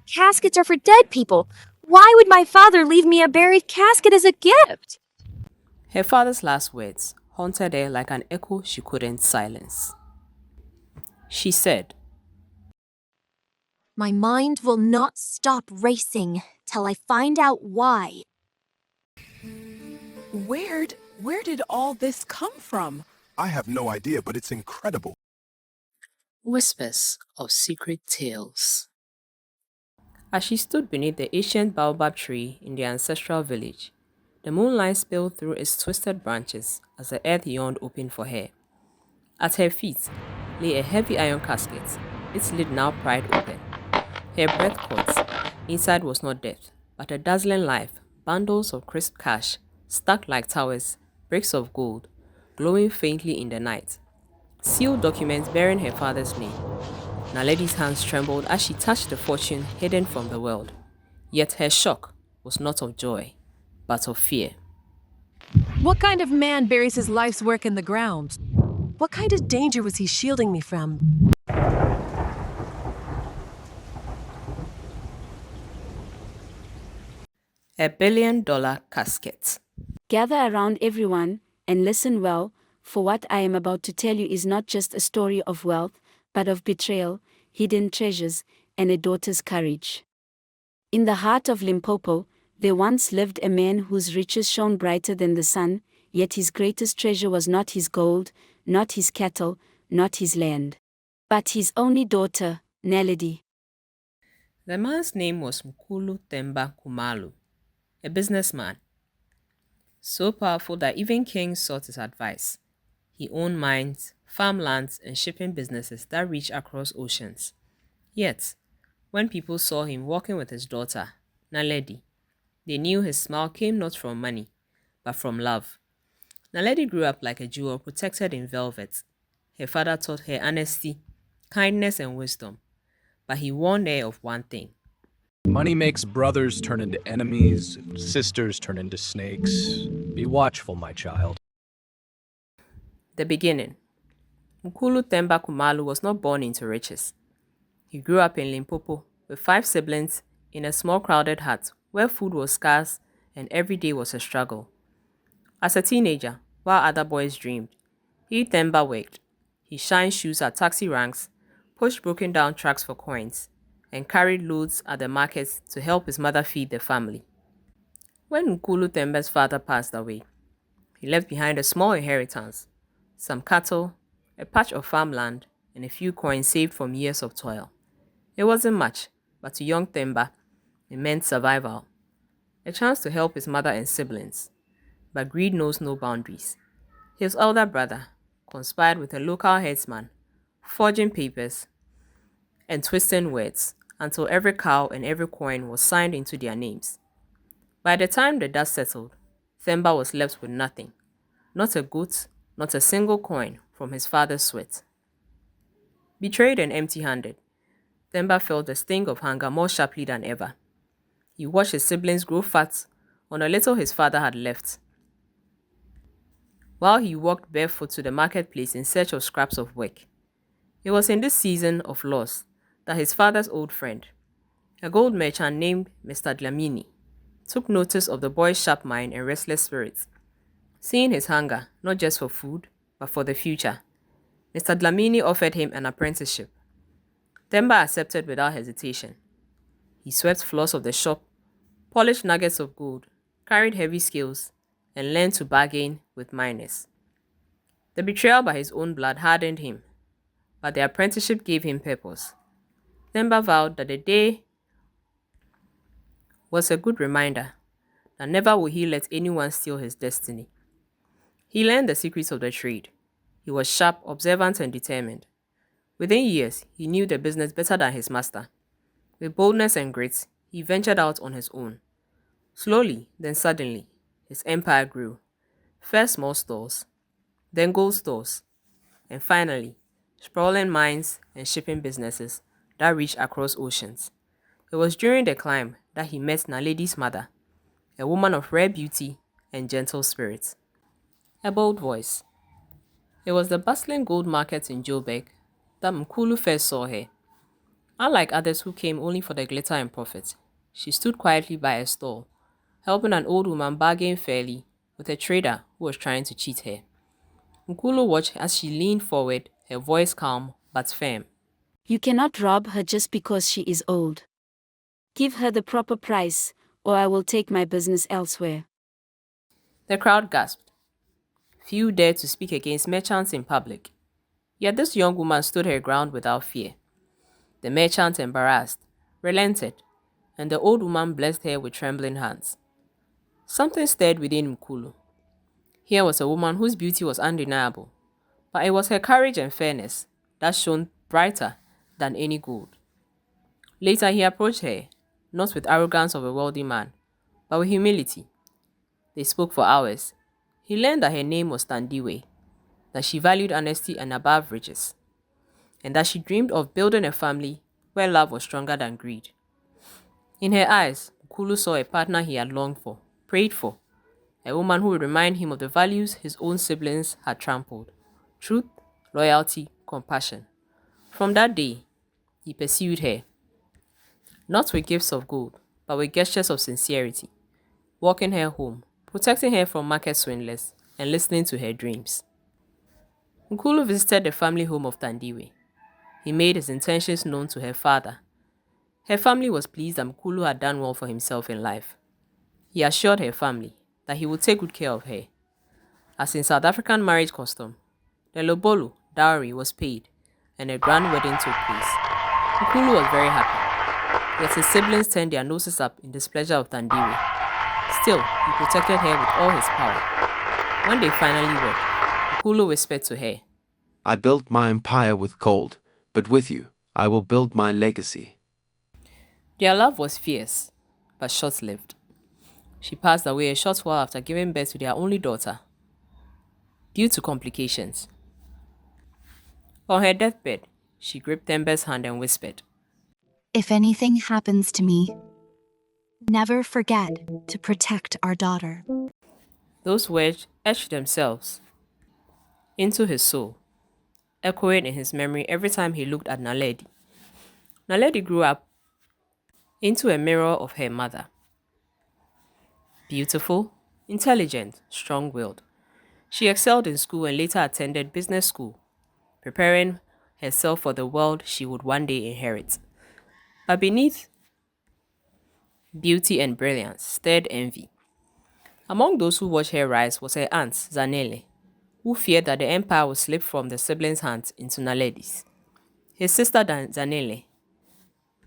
Caskets are for dead people. Why would my father leave me a buried casket as a gift? Her father's last words haunted her like an echo she couldn't silence. She said, My mind will not stop racing till I find out why. Where did all this come from? I have no idea, but it's incredible. Whispers of secret tales. As she stood beneath the ancient baobab tree in their ancestral village, the moonlight spilled through its twisted branches as the earth yawned open for her. At her feet lay a heavy iron casket, its lid now pried open. Her breath caught. Inside was not death, but a dazzling life, bundles of crisp cash, stacked like towers, bricks of gold, glowing faintly in the night. Sealed documents bearing her father's name. Naledi's hands trembled as she touched the fortune hidden from the world. Yet her shock was not of joy, but of fear. What kind of man buries his life's work in the ground? What kind of danger was he shielding me from? $1 billion casket. Gather around everyone and listen well, for what I am about to tell you is not just a story of wealth, but of betrayal, hidden treasures, and a daughter's courage. In the heart of Limpopo, there once lived a man whose riches shone brighter than the sun, yet his greatest treasure was not his gold, not his cattle, not his land, but his only daughter, Naledi. The man's name was Mkulu Temba Kumalu, a businessman, so powerful that even kings sought his advice. He owned mines, farmlands, and shipping businesses that reached across oceans. Yet, when people saw him walking with his daughter, Naledi, they knew his smile came not from money, but from love. Naledi grew up like a jewel protected in velvet. Her father taught her honesty, kindness, and wisdom, but he warned her of one thing. Money makes brothers turn into enemies, and sisters turn into snakes. Be watchful, my child. The beginning. Mkulu Temba Kumalu was not born into riches. He grew up in Limpopo with 5 siblings in a small crowded hut where food was scarce and every day was a struggle. As a teenager, while other boys dreamed, he Temba worked. He shined shoes at taxi ranks, pushed broken down trucks for coins, and carried loads at the markets to help his mother feed the family. When Nkulu Temba's father passed away, he left behind a small inheritance, some cattle, a patch of farmland, and a few coins saved from years of toil. It wasn't much, but to young Temba, it meant survival, a chance to help his mother and siblings. But greed knows no boundaries. His elder brother conspired with a local headsman, forging papers and twisting words until every cow and every coin was signed into their names. By the time the dust settled, Themba was left with nothing, not a goat, not a single coin from his father's sweat. Betrayed and empty-handed, Themba felt the sting of hunger more sharply than ever. He watched his siblings grow fat on the little his father had left, while he walked barefoot to the marketplace in search of scraps of work. It was in this season of loss that his father's old friend, a gold merchant named Mr. Dlamini, took notice of the boy's sharp mind and restless spirit. Seeing his hunger, not just for food, but for the future, Mr. Dlamini offered him an apprenticeship. Themba accepted without hesitation. He swept floors of the shop, polished nuggets of gold, carried heavy scales, and learned to bargain with miners. The betrayal by his own blood hardened him, but the apprenticeship gave him purpose. Themba vowed that the day was a good reminder that never would he let anyone steal his destiny. He learned the secrets of the trade. He was sharp, observant, and determined. Within years, he knew the business better than his master. With boldness and grit, he ventured out on his own. Slowly, then suddenly, his empire grew. First small stores, then gold stores, and finally, sprawling mines and shipping businesses that reached across oceans. It was during the climb that he met Naledi's mother, a woman of rare beauty and gentle spirit. A bold voice. It was the bustling gold market in Joburg that Mkulu first saw her. Unlike others who came only for the glitter and profit, she stood quietly by a stall, helping an old woman bargain fairly with a trader who was trying to cheat her. Nkulu watched as she leaned forward, her voice calm but firm. You cannot rob her just because she is old. Give her the proper price, or I will take my business elsewhere. The crowd gasped. Few dared to speak against merchants in public. Yet this young woman stood her ground without fear. The merchant, embarrassed, relented, and the old woman blessed her with trembling hands. Something stirred within Mkulu. Here was a woman whose beauty was undeniable, but it was her courage and fairness that shone brighter than any gold. Later he approached her, not with arrogance of a wealthy man, but with humility. They spoke for hours. He learned that her name was Tandiwe, that she valued honesty and above riches, and that she dreamed of building a family where love was stronger than greed. In her eyes, Mkulu saw a partner he had longed for, prayed for, a woman who would remind him of the values his own siblings had trampled: truth, loyalty, compassion. From that day, he pursued her, not with gifts of gold, but with gestures of sincerity, walking her home, protecting her from market swindlers, and listening to her dreams. Nkulu visited the family home of Tandiwe. He made his intentions known to her father. Her family was pleased that Nkulu had done well for himself in life. He assured her family that he would take good care of her. As in South African marriage custom, the lobolo dowry was paid and a grand wedding took place. Nkulu was very happy, yet his siblings turned their noses up in displeasure of Tandiwe. Still, he protected her with all his power. When they finally wed, Nkulu whispered to her, I built my empire with gold, but with you, I will build my legacy. Their love was fierce, but short-lived. She passed away a short while after giving birth to their only daughter, due to complications. On her deathbed, she gripped Tembe's hand and whispered, If anything happens to me, never forget to protect our daughter. Those words etched themselves into his soul, echoing in his memory every time he looked at Naledi. Naledi grew up into a mirror of her mother. Beautiful, intelligent, strong-willed. She excelled in school and later attended business school, preparing herself for the world she would one day inherit. But beneath beauty and brilliance stirred envy. Among those who watched her rise was her aunt, Zanele, who feared that the empire would slip from the siblings' hands into Naledi's. His sister Zanele,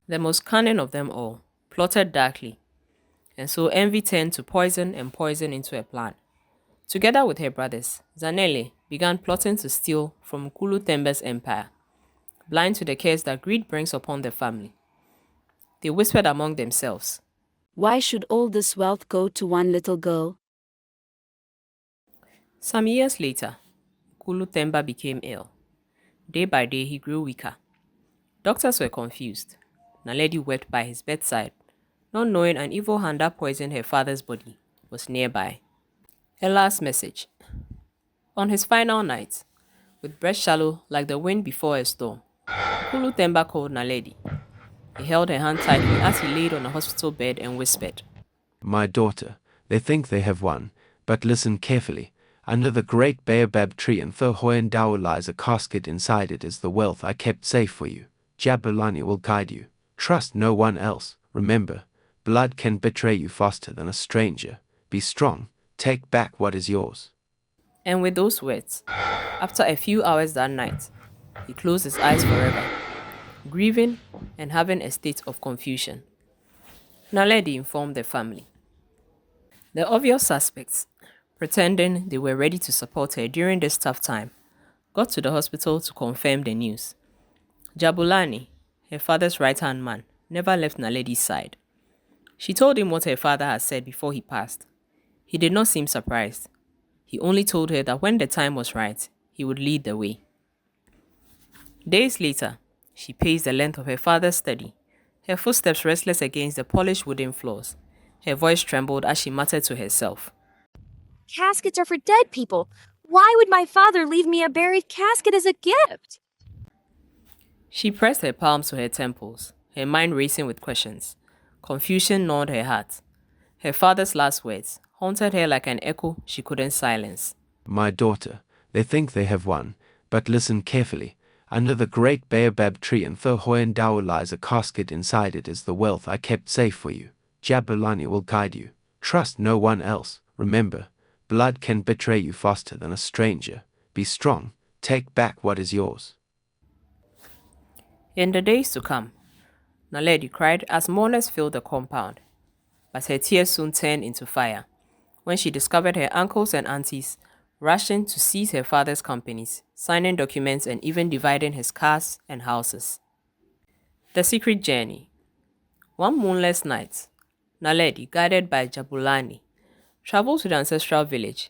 the most cunning of them all, plotted darkly, and so envy turned to poison and poison into a plan. Together with her brothers, Zanele began plotting to steal from Nkulu Tembe's empire, blind to the curse that greed brings upon the family. They whispered among themselves, Why should all this wealth go to one little girl? Some years later, Nkulu Temba became ill. Day by day, he grew weaker. Doctors were confused. Naledi wept by his bedside, not knowing an evil hand that poisoned her father's body was nearby. Her last message. On his final night, with breath shallow like the wind before a storm, Nkulu Temba called Naledi. He held her hand tightly as he laid on a hospital bed and whispered, My daughter, they think they have won, but listen carefully. Under the great baobab tree in Thohoyandao lies a casket. Inside it is the wealth I kept safe for you. Jabulani will guide you. Trust no one else. Remember, blood can betray you faster than a stranger. Be strong. Take back what is yours. And with those words, after a few hours that night, he closed his eyes forever, grieving and having a state of confusion. Naledi informed the family. The obvious suspects, pretending they were ready to support her during this tough time, got to the hospital to confirm the news. Jabulani, her father's right-hand man, never left Naledi's side. She told him what her father had said before he passed. He did not seem surprised. He only told her that when the time was right, he would lead the way. Days later, she paced the length of her father's study, her footsteps restless against the polished wooden floors. Her voice trembled as she muttered to herself, Caskets are for dead people. Why would my father leave me a buried casket as a gift? She pressed her palms to her temples, her mind racing with questions. Confusion gnawed her heart. Her father's last words haunted her like an echo she couldn't silence. My daughter, they think they have won, but listen carefully. Under the great baobab tree in Thohoyandao lies a casket. Inside it is the wealth I kept safe for you. Jabulani will guide you. Trust no one else. Remember, blood can betray you faster than a stranger. Be strong. Take back what is yours. In the days to come, Naledi cried as mourners filled the compound, but her tears soon turned into fire when she discovered her uncles and aunties rushing to seize her father's companies, signing documents and even dividing his cars and houses. The Secret Journey. One moonless night, Naledi, guided by Jabulani, traveled to the ancestral village.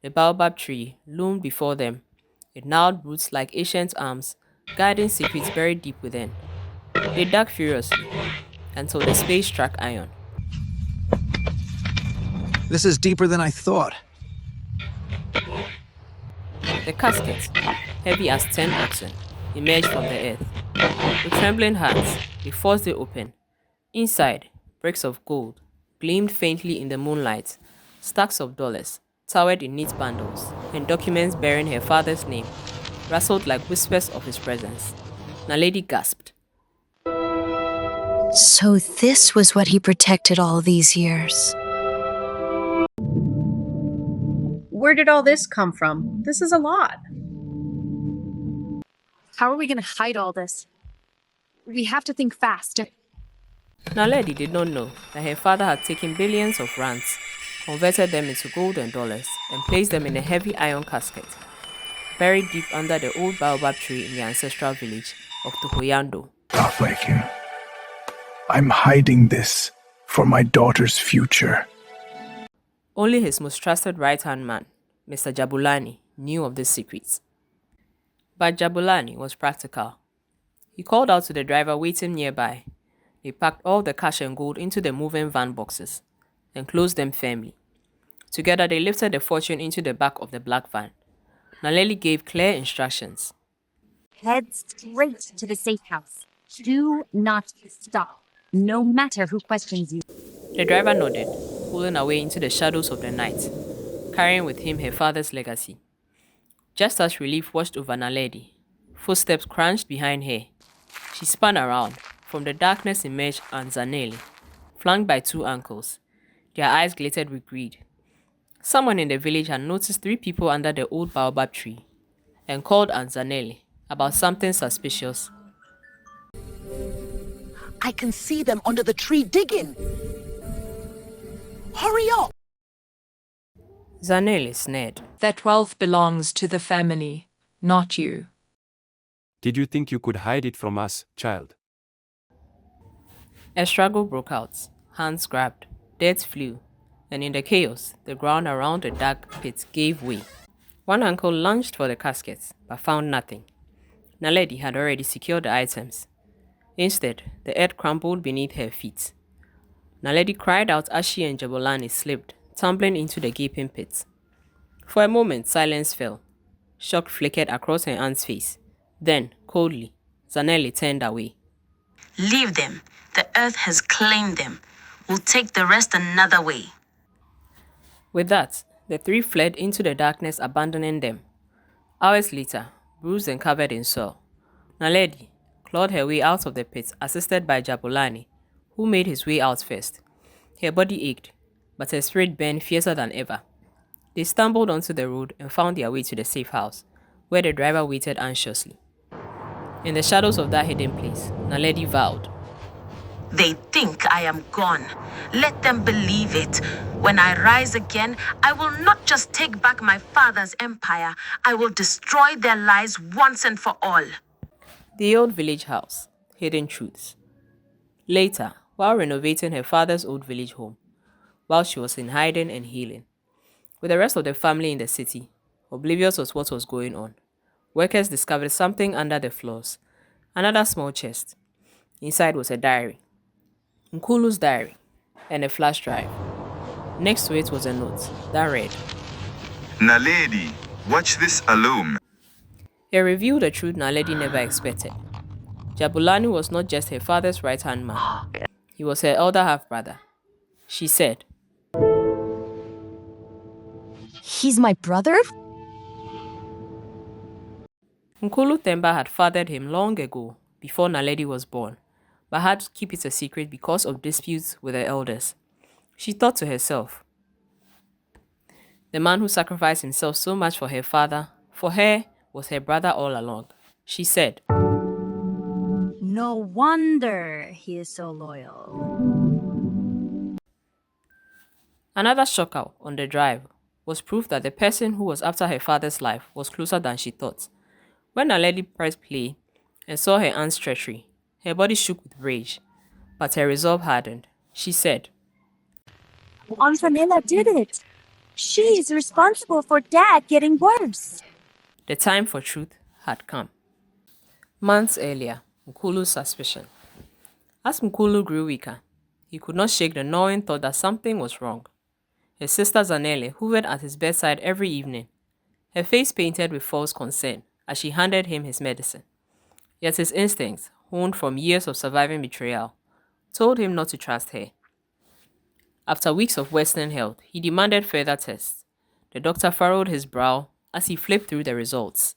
The baobab tree loomed before them, its gnarled roots like ancient arms, guiding secrets buried deep within. They dug furiously until the spade struck iron. This is deeper than I thought. The casket, heavy as 10 oxen, emerged from the earth. With trembling hands, they forced it open. Inside, bricks of gold gleamed faintly in the moonlight. Stacks of dollars, towered in neat bundles, and documents bearing her father's name rustled like whispers of his presence. Naledi gasped. So this was what he protected all these years. Where did all this come from? This is a lot. How are we going to hide all this? We have to think fast. Naledi did not know that her father had taken billions of rands, converted them into gold and dollars, and placed them in a heavy iron casket, buried deep under the old baobab tree in the ancestral village of Tohoyando. Not like him. I'm hiding this for my daughter's future. Only his most trusted right-hand man, Mr. Jabulani, knew of these secrets. But Jabulani was practical. He called out to the driver waiting nearby. They packed all the cash and gold into the moving van boxes and closed them firmly. Together they lifted the fortune into the back of the black van. Naledi gave clear instructions. Head straight to the safe house. Do not stop, no matter who questions you. The driver nodded, pulling away into the shadows of the night, carrying with him her father's legacy. Just as relief washed over Naledi, footsteps crunched behind her. She spun around. From the darkness emerged Anzanelli, flanked by two uncles. Their eyes glittered with greed. Someone in the village had noticed 3 people under the old baobab tree and called Anzanelli about something suspicious. I can see them under the tree digging. Hurry up! Zanelli sneered. That wealth belongs to the family, not you. Did you think you could hide it from us, child? A struggle broke out. Hands grabbed, dirt flew, and in the chaos, the ground around the dark pit gave way. One uncle lunged for the casket, but found nothing. Naledi had already secured the items. Instead, the earth crumbled beneath her feet. Naledi cried out as she and Jabulani slipped, tumbling into the gaping pit. For a moment, silence fell. Shock flickered across her aunt's face. Then, coldly, Zanelli turned away. Leave them. The earth has claimed them. We'll take the rest another way. With that, the 3 fled into the darkness, abandoning them. Hours later, bruised and covered in soil, Naledi clawed her way out of the pit, assisted by Jabulani, who made his way out first. Her body ached, but her spirit burned fiercer than ever. They stumbled onto the road and found their way to the safe house, where the driver waited anxiously. In the shadows of that hidden place, Naledi vowed, They think I am gone. Let them believe it. When I rise again, I will not just take back my father's empire, I will destroy their lies once and for all. The old village house, hidden truths. Later, while renovating her father's old village home, while she was in hiding and healing, with the rest of the family in the city, oblivious of what was going on, workers discovered something under the floors, another small chest. Inside was a diary, Nkulu's diary, and a flash drive. Next to it was a note that read, Naledi, watch this alone. It revealed a truth Naledi never expected. Jabulani was not just her father's right-hand man. He was her elder half-brother. She said, He's my brother? Nkulu Themba had fathered him long ago, before Naledi was born, but had to keep it a secret because of disputes with her elders. She thought to herself, the man who sacrificed himself so much for her father, for her, was her brother all along. She said, No wonder he is so loyal. Another shocker on the drive was proof that the person who was after her father's life was closer than she thought. When Naledi pressed play and saw her aunt's treachery, her body shook with rage, but her resolve hardened. She said, Aunt Vanilla did it. She is responsible for Dad getting worse. The time for truth had come. Months earlier, Nkulu's suspicion. As Nkulu grew weaker, he could not shake the gnawing thought that something was wrong. His sister Zanele hovered at his bedside every evening, her face painted with false concern as she handed him his medicine. Yet his instincts, honed from years of surviving betrayal, told him not to trust her. After weeks of worsening health, he demanded further tests. The doctor furrowed his brow as he flipped through the results.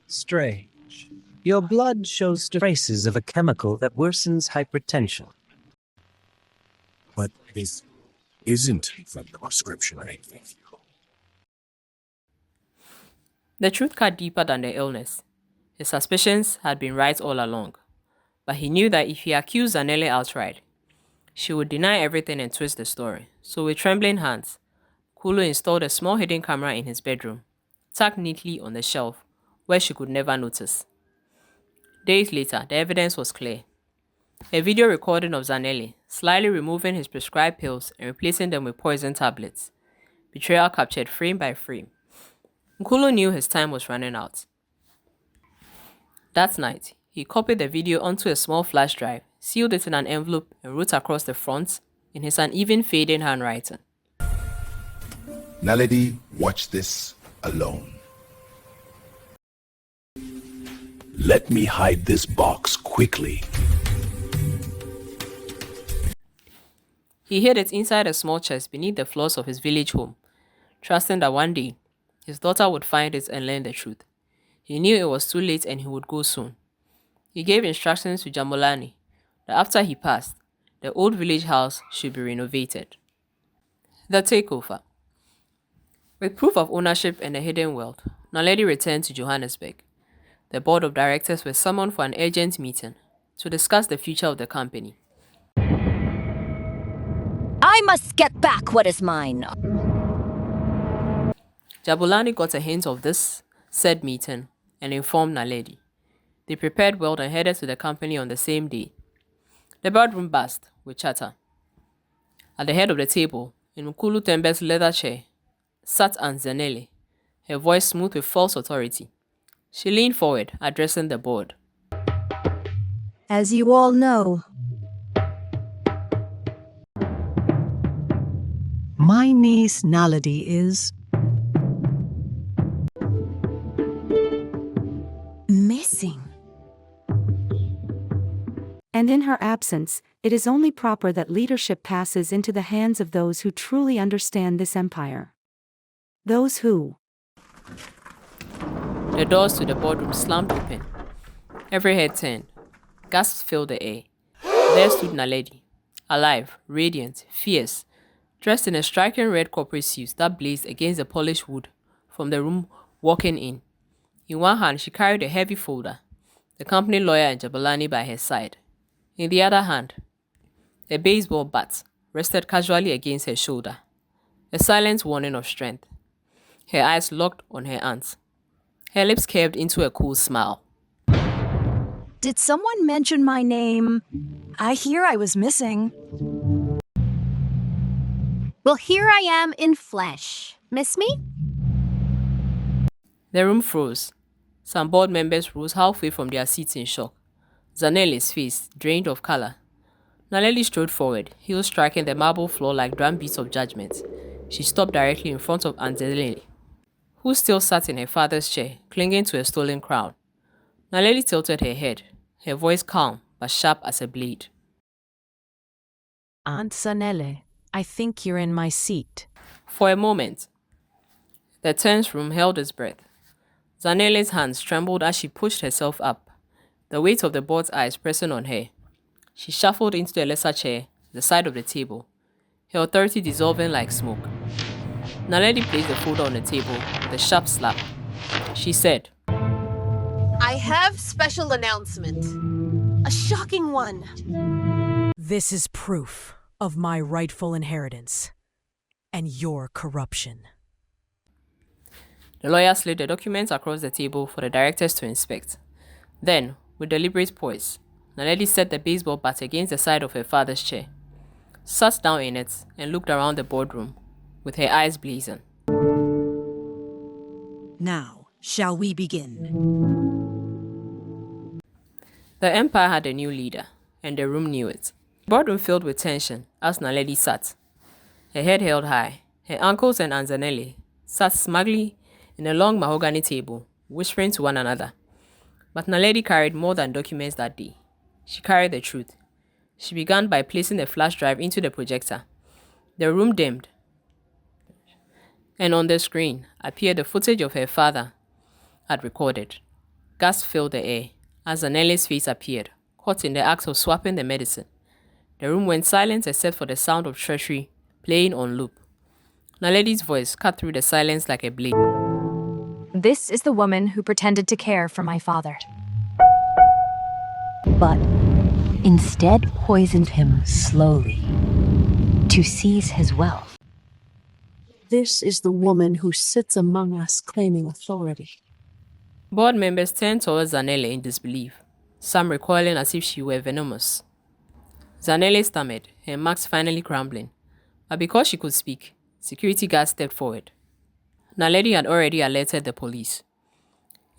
Strange. Your blood shows traces of a chemical that worsens hypertension. But this isn't from the prescription I gave you. The truth cut deeper than the illness. His suspicions had been right all along, but he knew that if he accused Zanele outright, she would deny everything and twist the story. So with trembling hands, Kulu installed a small hidden camera in his bedroom, tucked neatly on the shelf, where she could never notice. Days later, the evidence was clear. A video recording of Zanele slyly removing his prescribed pills and replacing them with poison tablets. Betrayal captured frame by frame. Nkulu knew his time was running out. That night, he copied the video onto a small flash drive, sealed it in an envelope, and wrote across the front in his uneven, fading handwriting. Naledi, watch this alone. Let me hide this box quickly. He hid it inside a small chest beneath the floors of his village home, trusting that one day his daughter would find it and learn the truth. He knew it was too late and he would go soon. He gave instructions to Jamolani that after he passed, the old village house should be renovated. The takeover. With proof of ownership and a hidden wealth, Naledi returned to Johannesburg. The board of directors were summoned for an urgent meeting to discuss the future of the company. I must get back what is mine. Jabulani got a hint of this said meeting and informed Naledi. They prepared well and headed to the company on the same day. The boardroom buzzed with chatter. At the head of the table, in Nkulu Themba's leather chair, sat Aunt Zanele, her voice smooth with false authority. She leaned forward, addressing the board. As you all know, my niece Naledi is missing. And in her absence, it is only proper that leadership passes into the hands of those who truly understand this empire. Those who... The doors to the boardroom slammed open. Every head turned. Gasps filled the air. There stood Naledi, alive, radiant, fierce, dressed in a striking red corporate suit that blazed against the polished wood from the room walking in. In one hand, she carried a heavy folder, the company lawyer and Jabulani by her side. In the other hand, a baseball bat rested casually against her shoulder, a silent warning of strength. Her eyes locked on her aunt. Her lips curved into a cool smile. Did someone mention my name? I hear I was missing. Well, here I am in flesh. Miss me? The room froze. Some board members rose halfway from their seats in shock. Zanele's face drained of color. Naledi strode forward, heels striking the marble floor like drum beats of judgment. She stopped directly in front of Aunt Zanele, who still sat in her father's chair, clinging to a stolen crown. Naledi tilted her head, her voice calm but sharp as a blade. Aunt Zanele, I think you're in my seat. For a moment, the tense room held its breath. Zanele's hands trembled as she pushed herself up, the weight of the board's eyes pressing on her. She shuffled into the lesser chair, the side of the table, her authority dissolving like smoke. Naledi placed the folder on the table with a sharp slap. She said, I have special announcement. A shocking one. This is proof of my rightful inheritance and your corruption. The lawyer slid the documents across the table for the directors to inspect. Then, with deliberate poise, Naledi set the baseball bat against the side of her father's chair, sat down in it, and looked around the boardroom, with her eyes blazing. Now, shall we begin? The empire had a new leader, and the room knew it. The boardroom filled with tension as Naledi sat, her head held high. Her uncles and Anzanele sat smugly in a long mahogany table, whispering to one another. But Naledi carried more than documents that day. She carried the truth. She began by placing the flash drive into the projector. The room dimmed, and on the screen appeared the footage of her father had recorded. Gasps filled the air as Zanele's face appeared, caught in the act of swapping the medicine. The room went silent except for the sound of treachery playing on loop. Naledi's voice cut through the silence like a blade. This is the woman who pretended to care for my father. But instead poisoned him slowly to seize his wealth. This is the woman who sits among us claiming authority. Board members turned towards Zanele in disbelief, some recoiling as if she were venomous. Zanele stammered, her marks finally crumbling. But because she could speak, security guards stepped forward. Naledi had already alerted the police.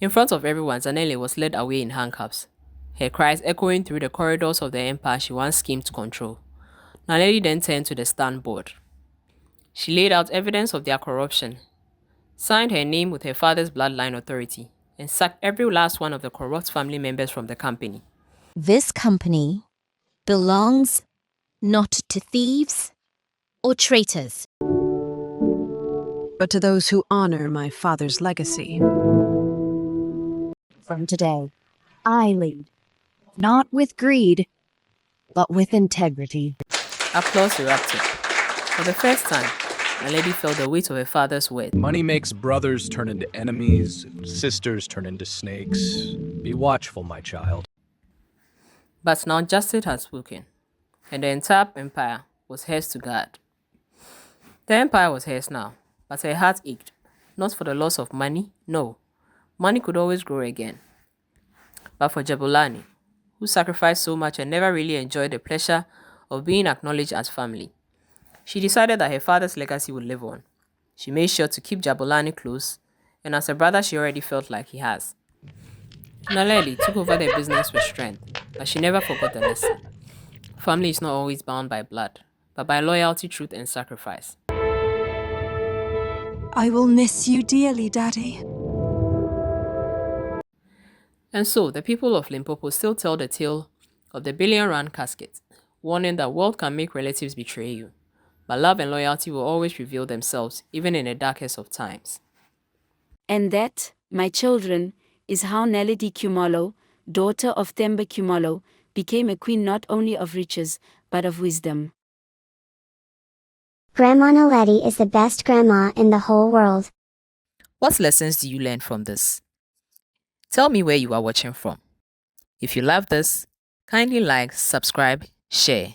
In front of everyone, Zanele was led away in handcuffs, her cries echoing through the corridors of the empire she once schemed to control. Naledi then turned to the stand board. She laid out evidence of their corruption, signed her name with her father's bloodline authority, and sacked every last one of the corrupt family members from the company. This company belongs not to thieves or traitors, but to those who honor my father's legacy. From today, I lead, not with greed, but with integrity. Applause erupted. For the first time, Naledi felt the weight of her father's word. Money makes brothers turn into enemies, sisters turn into snakes. Be watchful, my child. But now justice had spoken, and the entire empire was hers to guard. The empire was hers now, but her heart ached, not for the loss of money, no. Money could always grow again. But for Jabulani, who sacrificed so much and never really enjoyed the pleasure of being acknowledged as family. She decided that her father's legacy would live on. She made sure to keep Jabulani close, and as a brother she already felt like he has. Naledi took over the business with strength, but she never forgot the lesson. Family is not always bound by blood, but by loyalty, truth, and sacrifice. I will miss you dearly, Daddy. And so, the people of Limpopo still tell the tale of the billion-rand casket, warning that wealth can make relatives betray you, but love and loyalty will always reveal themselves, even in the darkest of times. And that, my children, is how Naledi Kumalo, daughter of Themba Kumalo, became a queen not only of riches, but of wisdom. Grandma Naledi is the best grandma in the whole world. What lessons do you learn from this? Tell me where you are watching from. If you love this, kindly like, subscribe, share.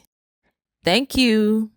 Thank you.